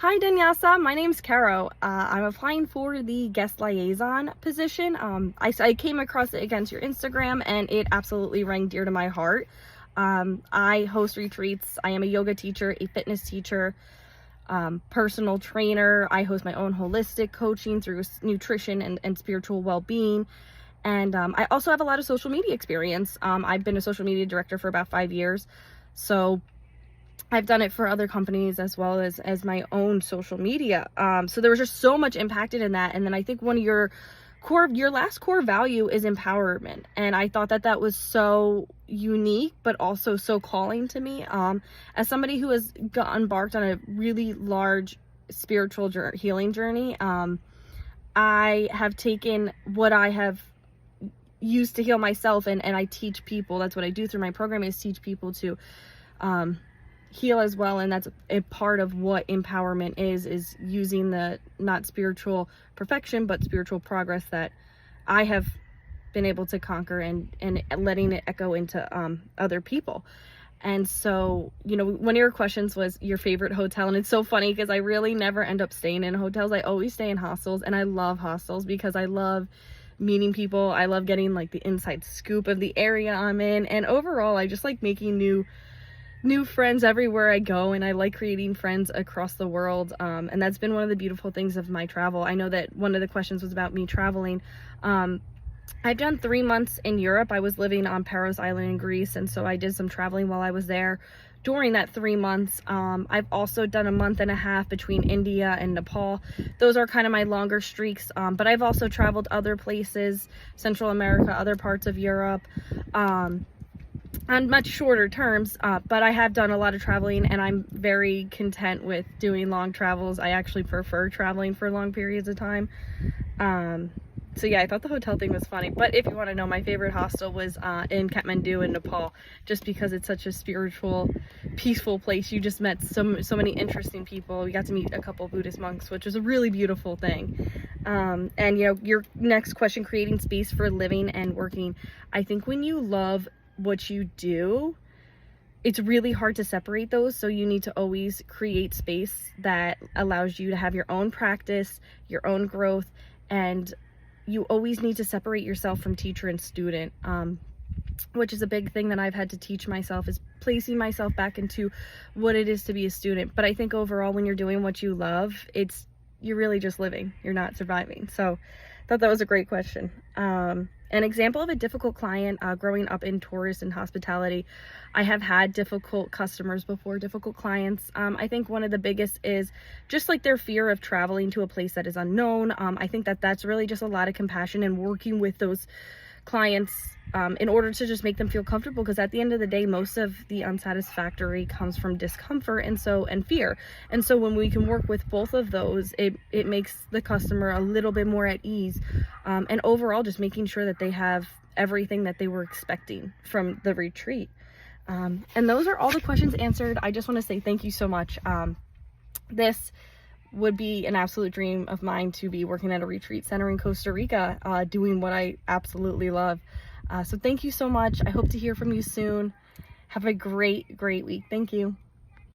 Hi Danyasa, my name's Caro. I'm applying for the guest liaison position. I came across it against your Instagram and it absolutely rang dear to my heart. I host retreats. I am a yoga teacher, a fitness teacher, personal trainer. I host my own holistic coaching through nutrition and spiritual well-being. And I also have a lot of social media experience. I've been a social media director for about 5 years. So I've done it for other companies as well as my own social media. So there was just so much impacted in that. And then I think one of your last core value is empowerment. And I thought that was so unique, but also so calling to me. As somebody who has embarked on a really large spiritual healing journey, I have taken what I have used to heal myself and I teach people. That's what I do through my program, is teach people to heal as well. And that's a part of what empowerment is using the not spiritual perfection but spiritual progress that I have been able to conquer and letting it echo into other people. And so, you know, one of your questions was your favorite hotel, and it's so funny because I really never end up staying in hotels. I always stay in hostels, and I love hostels because I love meeting people. I love getting like the inside scoop of the area I'm in, and overall I just like making new friends everywhere I go, and I like creating friends across the world. And that's been one of the beautiful things of my travel. I know that one of the questions was about me traveling. I've done 3 months in Europe. I was living on Paros Island in Greece, and so I did some traveling while I was there during that 3 months. I've also done a month and a half between India and Nepal. Those are kind of my longer streaks, but I've also traveled other places, Central America, other parts of Europe, on much shorter terms, but I have done a lot of traveling, and I'm very content with doing long travels. I actually prefer traveling for long periods of time. So yeah, I thought the hotel thing was funny. But if you want to know, my favorite hostel was in Kathmandu in Nepal, just because it's such a spiritual, peaceful place. You just met so many interesting people. We got to meet a couple Buddhist monks, which was a really beautiful thing. And you know, your next question, creating space for living and working. I think when you love what you do, it's really hard to separate those. So you need to always create space that allows you to have your own practice, your own growth, and you always need to separate yourself from teacher and student, which is a big thing that I've had to teach myself, is placing myself back into what it is to be a student. But I think overall, when you're doing what you love, you're really just living, you're not surviving. So I thought that was a great question. An example of a difficult client, growing up in tourist and hospitality, I have had difficult customers before, difficult clients. I think one of the biggest is just like their fear of traveling to a place that is unknown. I think that's really just a lot of compassion and working with those clients in order to just make them feel comfortable, because at the end of the day, most of the unsatisfactory comes from discomfort and fear. And so when we can work with both of those, it makes the customer a little bit more at ease, and overall just making sure that they have everything that they were expecting from the retreat. And those are all the questions answered. I just want to say thank you so much. This would be an absolute dream of mine, to be working at a retreat center in Costa Rica, doing what I absolutely love. So thank you so much. I hope to hear from you soon. Have a great week. Thank you.